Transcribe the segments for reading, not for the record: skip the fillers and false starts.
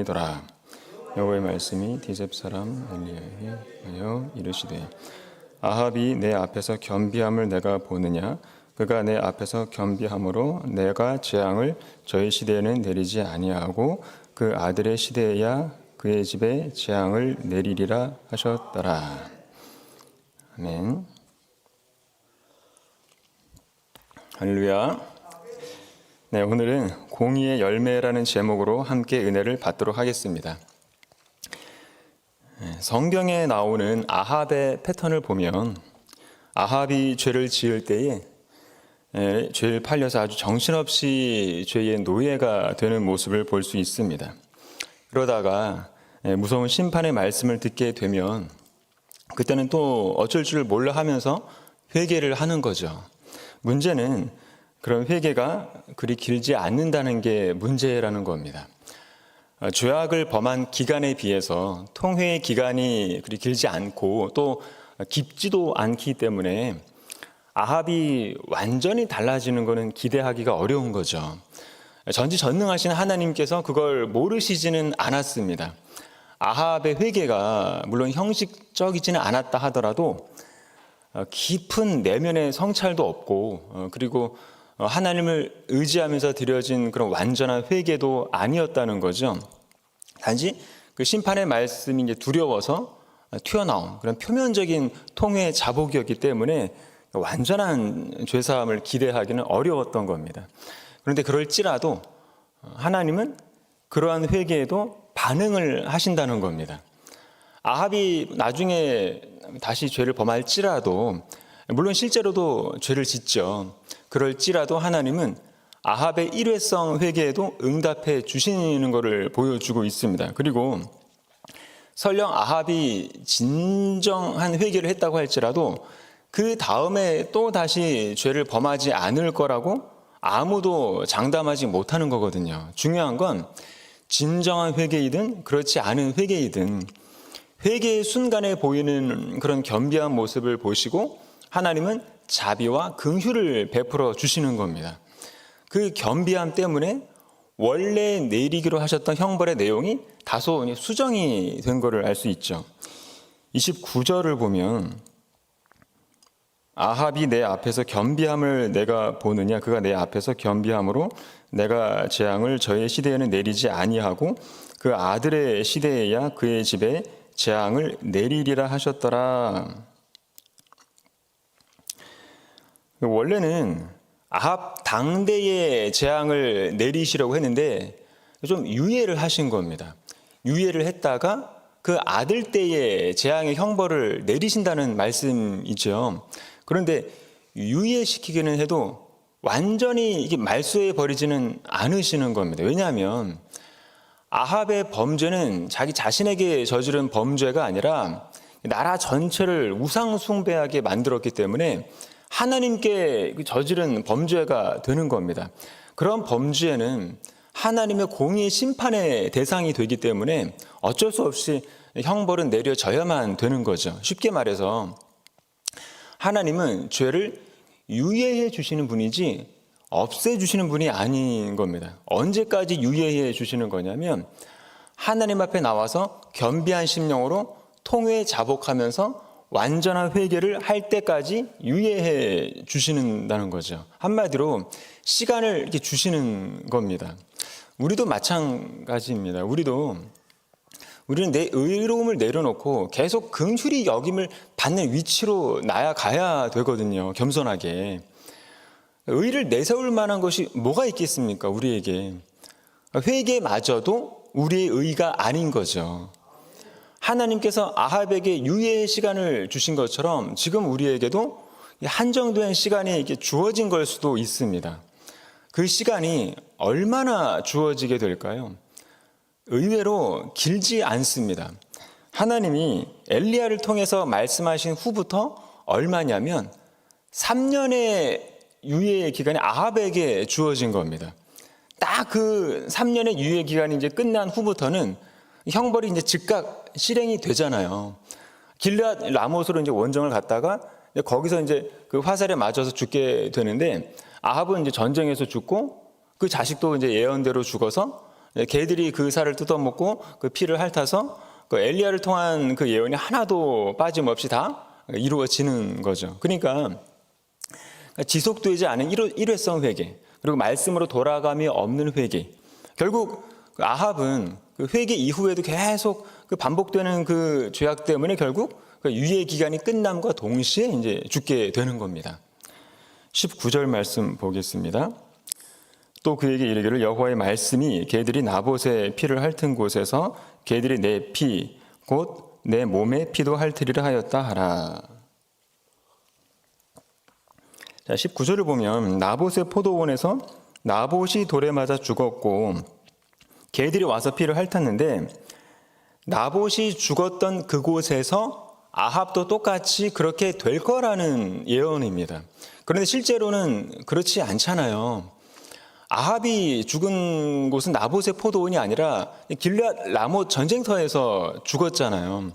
더라. 여호와의 말씀이 디셉 사람 엘리야에게 하여 이르시되 아합이 내 앞에서 겸비함을 내가 보느냐 그가 내 앞에서 겸비함으로 내가 재앙을 저의 시대에는 내리지 아니하고 그 아들의 시대에야 그의 집에 재앙을 내리리라 하셨더라. 아멘. 할렐루야. 네, 오늘은 공의의 열매라는 제목으로 함께 은혜를 받도록 하겠습니다. 성경에 나오는 아합의 패턴을 보면 아합이 죄를 지을 때에 죄를 팔려서 아주 정신없이 죄의 노예가 되는 모습을 볼 수 있습니다. 그러다가 무서운 심판의 말씀을 듣게 되면 그때는 또 어쩔 줄 몰라 하면서 회개를 하는 거죠. 문제는 그런 회개가 그리 길지 않는다는 게 문제라는 겁니다. 죄악을 범한 기간에 비해서 통회의 기간이 그리 길지 않고 또 깊지도 않기 때문에 아합이 완전히 달라지는 것은 기대하기가 어려운 거죠. 전지전능하신 하나님께서 그걸 모르시지는 않았습니다. 아합의 회개가 물론 형식적이지는 않았다 하더라도 깊은 내면의 성찰도 없고 그리고 하나님을 의지하면서 드려진 그런 완전한 회개도 아니었다는 거죠. 단지 그 심판의 말씀이 이제 두려워서 튀어나온 그런 표면적인 통회의 자복이었기 때문에 완전한 죄사함을 기대하기는 어려웠던 겁니다. 그런데 그럴지라도 하나님은 그러한 회개에도 반응을 하신다는 겁니다. 아합이 나중에 다시 죄를 범할지라도 물론 실제로도 죄를 짓죠. 그럴지라도 하나님은 아합의 일회성 회개에도 응답해 주시는 것을 보여주고 있습니다. 그리고 설령 아합이 진정한 회개를 했다고 할지라도 그 다음에 또 다시 죄를 범하지 않을 거라고 아무도 장담하지 못하는 거거든요. 중요한 건 진정한 회개이든 그렇지 않은 회개이든 회개의 순간에 보이는 그런 겸비한 모습을 보시고 하나님은 자비와 긍휼을 베풀어 주시는 겁니다. 그 겸비함 때문에 원래 내리기로 하셨던 형벌의 내용이 다소 수정이 된 것을 알 수 있죠. 29절을 보면 아합이 내 앞에서 겸비함을 내가 보느냐 그가 내 앞에서 겸비함으로 내가 재앙을 저의 시대에는 내리지 아니하고 그 아들의 시대에야 그의 집에 재앙을 내리리라 하셨더라. 원래는 아합 당대에 재앙을 내리시려고 했는데 좀 유예를 하신 겁니다. 유예를 했다가 그 아들 때에 재앙의 형벌을 내리신다는 말씀이죠. 그런데 유예시키기는 해도 완전히 이게 말소해 버리지는 않으시는 겁니다. 왜냐하면 아합의 범죄는 자기 자신에게 저지른 범죄가 아니라 나라 전체를 우상 숭배하게 만들었기 때문에 하나님께 저지른 범죄가 되는 겁니다. 그런 범죄는 하나님의 공의의 심판의 대상이 되기 때문에 어쩔 수 없이 형벌은 내려져야만 되는 거죠. 쉽게 말해서 하나님은 죄를 유예해 주시는 분이지 없애 주시는 분이 아닌 겁니다. 언제까지 유예해 주시는 거냐면 하나님 앞에 나와서 겸비한 심령으로 통회 자복하면서 완전한 회개를 할 때까지 유예해 주시는다는 거죠. 한마디로 시간을 이렇게 주시는 겁니다. 우리도 마찬가지입니다. 우리는 내 의로움을 내려놓고 계속 긍휼히 여김을 받는 위치로 나아가야 되거든요. 겸손하게. 의를 내세울 만한 것이 뭐가 있겠습니까? 우리에게. 회개마저도 우리의 의가 아닌 거죠. 하나님께서 아합에게 유예의 시간을 주신 것처럼 지금 우리에게도 한정된 시간이 이렇게 주어진 걸 수도 있습니다. 그 시간이 얼마나 주어지게 될까요? 의외로 길지 않습니다. 하나님이 엘리야를 통해서 말씀하신 후부터 얼마냐면 3년의 유예의 기간이 아합에게 주어진 겁니다. 딱 그 3년의 유예 기간이 이제 끝난 후부터는 형벌이 이제 즉각 실행이 되잖아요. 길르앗 라못으로 이제 원정을 갔다가 거기서 이제 그 화살에 맞아서 죽게 되는데 아합은 이제 전쟁에서 죽고 그 자식도 이제 예언대로 죽어서 개들이 그 살을 뜯어먹고 그 피를 핥아서 그 엘리야를 통한 그 예언이 하나도 빠짐없이 다 이루어지는 거죠. 그러니까 지속되지 않은 일회성 회개, 그리고 말씀으로 돌아감이 없는 회개. 결국 그 아합은 그 회개 이후에도 계속 그 반복되는 그 죄악 때문에 결국 그 유예 기간이 끝남과 동시에 이제 죽게 되는 겁니다. 19절 말씀 보겠습니다. 또 그에게 이르기를 여호와의 말씀이 개들이 나봇의 피를 핥은 곳에서 개들이 내 피 곧 내 몸의 피도 핥으리라 하였다 하라. 자, 19절을 보면 나봇의 포도원에서 나봇이 돌에 맞아 죽었고 개들이 와서 피를 핥았는데 나봇이 죽었던 그곳에서 아합도 똑같이 그렇게 될 거라는 예언입니다. 그런데 실제로는 그렇지 않잖아요. 아합이 죽은 곳은 나봇의 포도원이 아니라 길앗 라못 전쟁터에서 죽었잖아요.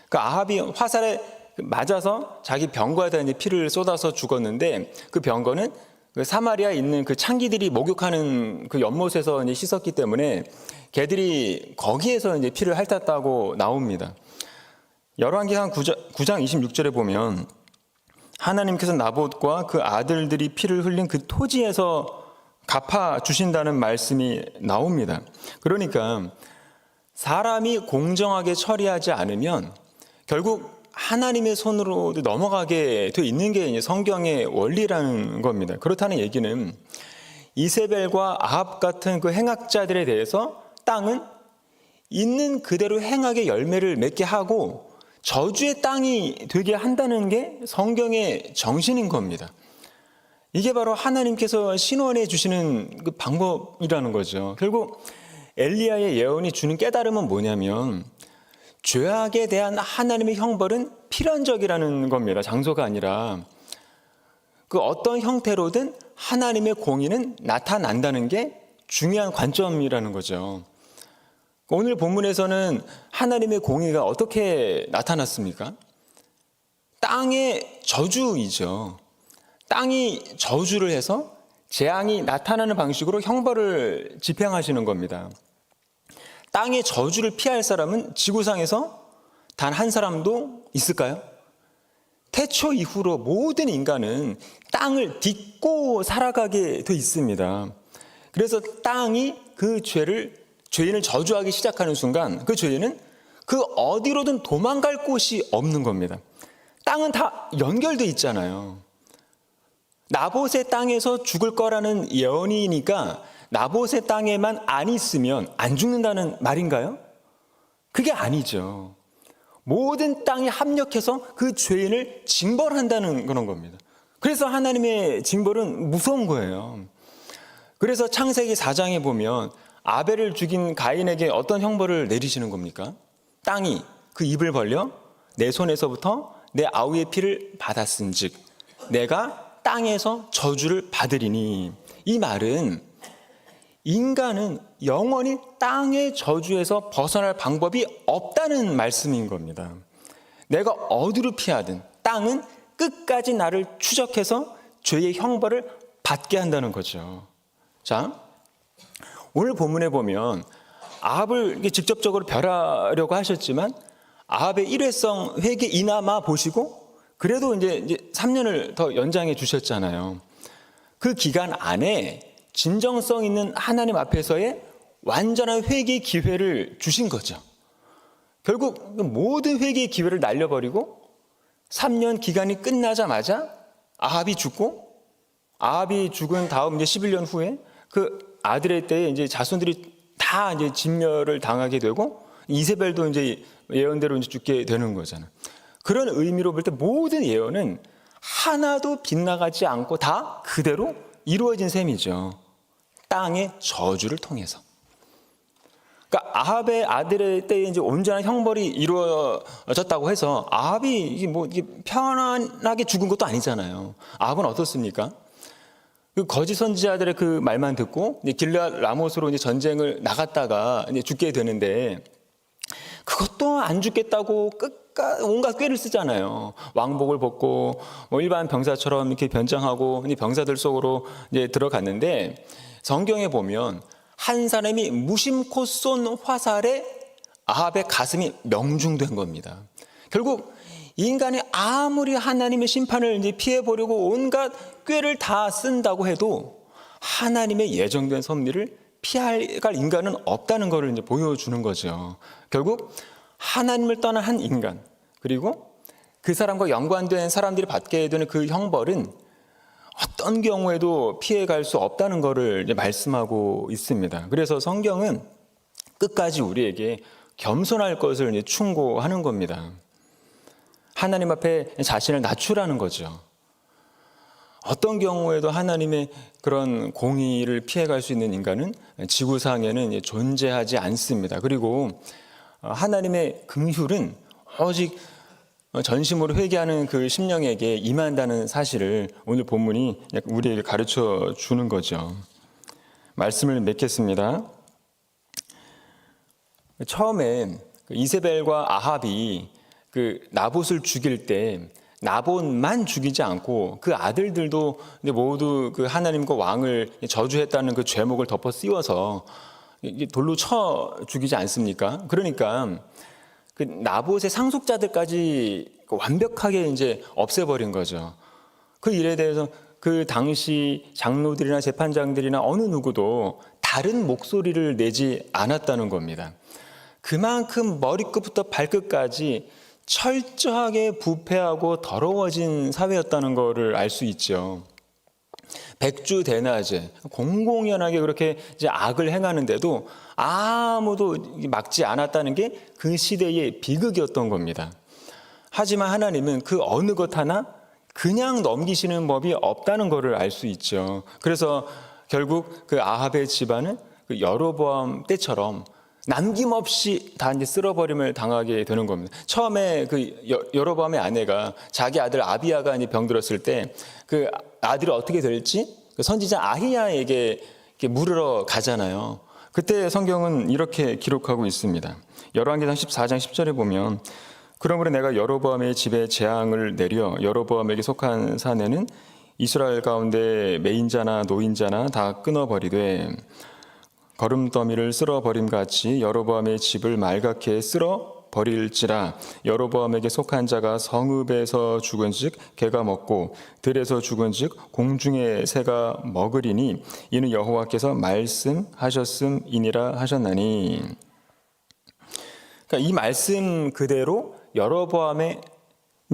그 아합이 화살에 맞아서 자기 병거에다 이제 피를 쏟아서 죽었는데 그 병거는 그 사마리아에 있는 그 창기들이 목욕하는 그 연못에서 이제 씻었기 때문에 개들이 거기에서 이제 피를 핥았다고 나옵니다. 열왕기상 9장 26절에 보면 하나님께서 나봇과 그 아들들이 피를 흘린 그 토지에서 갚아 주신다는 말씀이 나옵니다. 그러니까 사람이 공정하게 처리하지 않으면 결국 하나님의 손으로 넘어가게 돼 있는 게 이제 성경의 원리라는 겁니다. 그렇다는 얘기는 이세벨과 아합 같은 그 행악자들에 대해서 땅은 있는 그대로 행악의 열매를 맺게 하고 저주의 땅이 되게 한다는 게 성경의 정신인 겁니다. 이게 바로 하나님께서 신원해 주시는 그 방법이라는 거죠. 결국 엘리야의 예언이 주는 깨달음은 뭐냐면 죄악에 대한 하나님의 형벌은 필연적이라는 겁니다. 장소가 아니라 그 어떤 형태로든 하나님의 공의는 나타난다는 게 중요한 관점이라는 거죠. 오늘 본문에서는 하나님의 공의가 어떻게 나타났습니까? 땅의 저주이죠. 땅이 저주를 해서 재앙이 나타나는 방식으로 형벌을 집행하시는 겁니다. 땅의 저주를 피할 사람은 지구상에서 단 한 사람도 있을까요? 태초 이후로 모든 인간은 땅을 딛고 살아가게 돼 있습니다. 그래서 땅이 그 죄인을 저주하기 시작하는 순간 그 죄인은 그 어디로든 도망갈 곳이 없는 겁니다. 땅은 다 연결돼 있잖아요. 나봇의 땅에서 죽을 거라는 예언이니까 나봇의 땅에만 안 있으면 안 죽는다는 말인가요? 그게 아니죠. 모든 땅이 합력해서 그 죄인을 징벌한다는 그런 겁니다. 그래서 하나님의 징벌은 무서운 거예요. 그래서 창세기 4장에 보면 아벨을 죽인 가인에게 어떤 형벌을 내리시는 겁니까? 땅이 그 입을 벌려 내 손에서부터 내 아우의 피를 받았은즉 내가 땅에서 저주를 받으리니. 이 말은 인간은 영원히 땅의 저주에서 벗어날 방법이 없다는 말씀인 겁니다. 내가 어디로 피하든 땅은 끝까지 나를 추적해서 죄의 형벌을 받게 한다는 거죠. 자, 오늘 본문에 보면 아합을 직접적으로 벌하려고 하셨지만 아합의 일회성 회개 이나마 보시고 그래도 이제 3년을 더 연장해 주셨잖아요. 그 기간 안에 진정성 있는 하나님 앞에서의 완전한 회개의 기회를 주신 거죠. 결국 모든 회개의 기회를 날려버리고 3년 기간이 끝나자마자 아합이 죽고 아합이 죽은 다음 이제 11년 후에 그 아들의 때에 이제 자손들이 다 이제 진멸을 당하게 되고 이세벨도 이제 예언대로 이제 죽게 되는 거잖아요. 그런 의미로 볼 때 모든 예언은 하나도 빗나가지 않고 다 그대로 이루어진 셈이죠. 땅의 저주를 통해서. 그러니까 아합의 아들의 때에 이제 온전한 형벌이 이루어졌다고 해서 아합이 이게 편안하게 죽은 것도 아니잖아요. 아합은 어떻습니까? 그 거짓 선지자들의 그 말만 듣고 이제 길앗 라못으로 이제 전쟁을 나갔다가 이제 죽게 되는데 그것도 안 죽겠다고 온갖 꾀를 쓰잖아요. 왕복을 벗고 뭐 일반 병사처럼 이렇게 변장하고 병사들 속으로 이제 들어갔는데 성경에 보면 한 사람이 무심코 쏜 화살에 아합의 가슴이 명중된 겁니다. 결국 인간이 아무리 하나님의 심판을 이제 피해보려고 온갖 꾀를 다 쓴다고 해도 하나님의 예정된 섭리를 피할 인간은 없다는 것을 이제 보여주는 거죠. 결국 하나님을 떠난 한 인간, 그리고 그 사람과 연관된 사람들이 받게 되는 그 형벌은 어떤 경우에도 피해갈 수 없다는 것을 이제 말씀하고 있습니다. 그래서 성경은 끝까지 우리에게 겸손할 것을 이제 충고하는 겁니다. 하나님 앞에 자신을 낮추라는 거죠. 어떤 경우에도 하나님의 그런 공의를 피해갈 수 있는 인간은 지구상에는 존재하지 않습니다. 그리고 하나님의 긍휼은 오직 전심으로 회개하는 그 심령에게 임한다는 사실을 오늘 본문이 우리에게 가르쳐 주는 거죠. 말씀을 맺겠습니다. 처음에 이세벨과 아합이 그 나봇을 죽일 때 나봇만 죽이지 않고 그 아들들도 모두 그 하나님과 왕을 저주했다는 그 죄목을 덮어 씌워서 돌로 쳐 죽이지 않습니까? 그러니까 그 나봇의 상속자들까지 완벽하게 이제 없애버린 거죠. 그 일에 대해서 그 당시 장로들이나 재판장들이나 어느 누구도 다른 목소리를 내지 않았다는 겁니다. 그만큼 머리끝부터 발끝까지 철저하게 부패하고 더러워진 사회였다는 것을 알 수 있죠. 백주대낮에 공공연하게 그렇게 이제 악을 행하는데도 아무도 막지 않았다는 게 그 시대의 비극이었던 겁니다. 하지만 하나님은 그 어느 것 하나 그냥 넘기시는 법이 없다는 것을 알 수 있죠. 그래서 결국 그 아합의 집안은 그 여로보암 때처럼 남김없이 다 이제 쓸어버림을 당하게 되는 겁니다. 처음에 그 여로보암의 아내가 자기 아들 아비야가 이제 병들었을 때 그 아들이 어떻게 될지 그 선지자 아히야에게 물으러 가잖아요. 그때 성경은 이렇게 기록하고 있습니다. 열왕기상 14장 10절에 보면 그러므로 내가 여로보암의 집에 재앙을 내려 여로보암에게 속한 사내는 이스라엘 가운데 매인자나 노인자나 다 끊어버리되 거름더미를 쓸어버림같이 여로보암의 집을 말갛게 쓸어버릴지라. 여로보암에게 속한 자가 성읍에서 죽은즉 개가 먹고 들에서 죽은즉 공중의 새가 먹으리니 이는 여호와께서 말씀하셨음이니라 하셨나니. 그러니까 이 말씀 그대로 여로보암의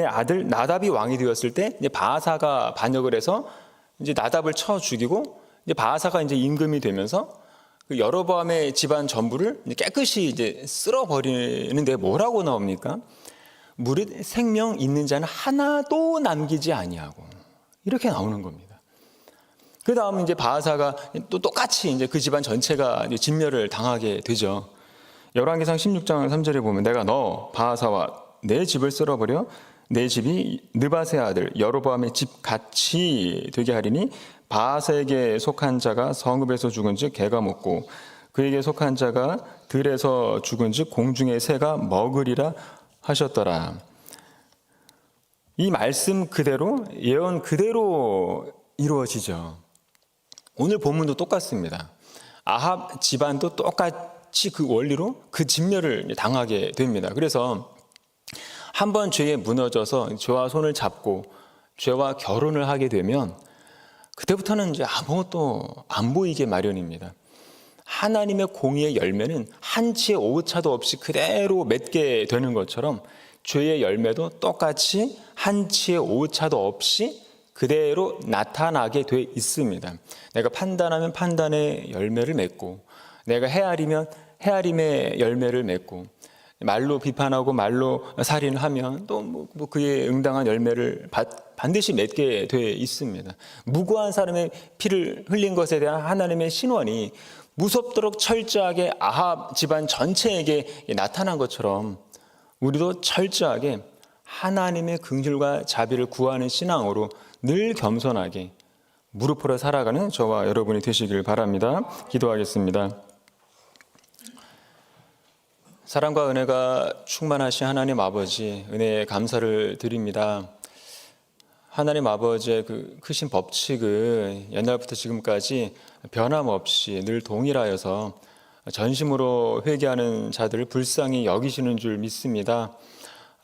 아들 나답이 왕이 되었을 때 이제 바아사가 반역을 해서 이제 나답을 쳐 죽이고 이제 바아사가 이제 임금이 되면서 그 여로보암의 집안 전부를 깨끗이 이제 쓸어버리는데 뭐라고 나옵니까? 무릇 생명 있는 자는 하나도 남기지 아니하고 이렇게 나오는 겁니다. 그 다음 이제 바아사가 또 똑같이 이제 그 집안 전체가 이제 진멸을 당하게 되죠. 열왕기상 16장 3절에 보면 내가 너 바아사와 내 집을 쓸어버려 내 집이 느밧의 아들 여로보암의 집 같이 되게 하리니 바아사에게 속한 자가 성읍에서 죽은즉 개가 먹고 그에게 속한 자가 들에서 죽은즉 공중의 새가 먹으리라 하셨더라. 이 말씀 그대로 예언 그대로 이루어지죠. 오늘 본문도 똑같습니다. 아합 집안도 똑같이 그 원리로 그 진멸을 당하게 됩니다. 그래서 한번 죄에 무너져서 죄와 손을 잡고 죄와 결혼을 하게 되면 그때부터는 이제 아무것도 안 보이게 마련입니다. 하나님의 공의의 열매는 한치의 오차도 없이 그대로 맺게 되는 것처럼 죄의 열매도 똑같이 한치의 오차도 없이 그대로 나타나게 돼 있습니다. 내가 판단하면 판단의 열매를 맺고 내가 헤아리면 헤아림의 열매를 맺고 말로 비판하고 말로 살인하면 또 뭐 그에 응당한 열매를 반드시 맺게 돼 있습니다. 무고한 사람의 피를 흘린 것에 대한 하나님의 신원이 무섭도록 철저하게 아합 집안 전체에게 나타난 것처럼 우리도 철저하게 하나님의 긍휼과 자비를 구하는 신앙으로 늘 겸손하게 무릎으로 살아가는 저와 여러분이 되시길 바랍니다. 기도하겠습니다. 사랑과 은혜가 충만하신 하나님 아버지, 은혜에 감사를 드립니다. 하나님 아버지의 그 크신 법칙은 옛날부터 지금까지 변함없이 늘 동일하여서 전심으로 회개하는 자들을 불쌍히 여기시는 줄 믿습니다.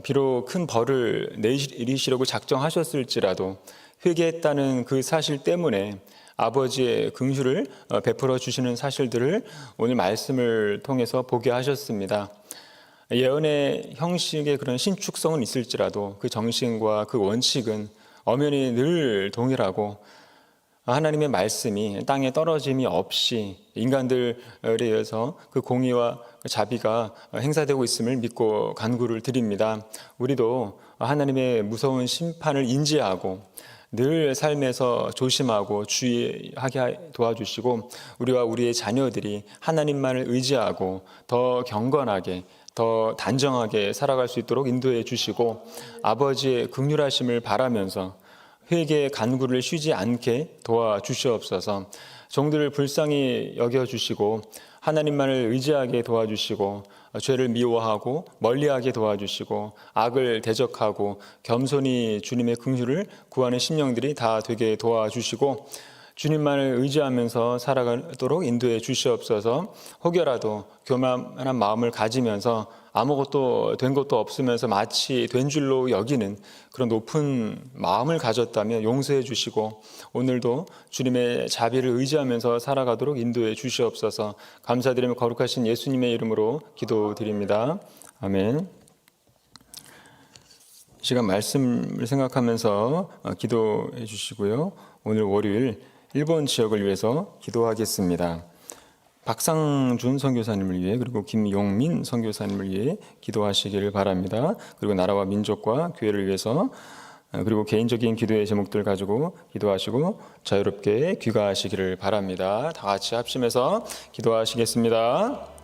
비록 큰 벌을 내리시려고 작정하셨을지라도 회개했다는 그 사실 때문에 아버지의 긍휼을 베풀어 주시는 사실들을 오늘 말씀을 통해서 보게 하셨습니다. 예언의 형식의 그런 신축성은 있을지라도 그 정신과 그 원칙은 엄연히 늘 동일하고 하나님의 말씀이 땅에 떨어짐이 없이 인간들에 의해서 그 공의와 자비가 행사되고 있음을 믿고 간구를 드립니다. 우리도 하나님의 무서운 심판을 인지하고 늘 삶에서 조심하고 주의하게 도와주시고 우리와 우리의 자녀들이 하나님만을 의지하고 더 경건하게 더 단정하게 살아갈 수 있도록 인도해 주시고 아버지의 긍휼하심을 바라면서 회개의 간구를 쉬지 않게 도와주시옵소서. 종들을 불쌍히 여겨주시고 하나님만을 의지하게 도와주시고 죄를 미워하고 멀리하게 도와주시고 악을 대적하고 겸손히 주님의 긍휼을 구하는 심령들이 다 되게 도와주시고 주님만을 의지하면서 살아가도록 인도해 주시옵소서. 혹여라도 교만한 마음을 가지면서 아무것도 된 것도 없으면서 마치 된 줄로 여기는 그런 높은 마음을 가졌다면 용서해 주시고 오늘도 주님의 자비를 의지하면서 살아가도록 인도해 주시옵소서. 감사드리며 거룩하신 예수님의 이름으로 기도드립니다. 아멘. 이 시간 말씀을 생각하면서 기도해 주시고요. 오늘 월요일 일본 지역을 위해서 기도하겠습니다. 박상준 선교사님을 위해 그리고 김용민 선교사님을 위해 기도하시기를 바랍니다. 그리고 나라와 민족과 교회를 위해서 그리고 개인적인 기도의 제목들 가지고 기도하시고 자유롭게 귀가하시기를 바랍니다. 다 같이 합심해서 기도하시겠습니다.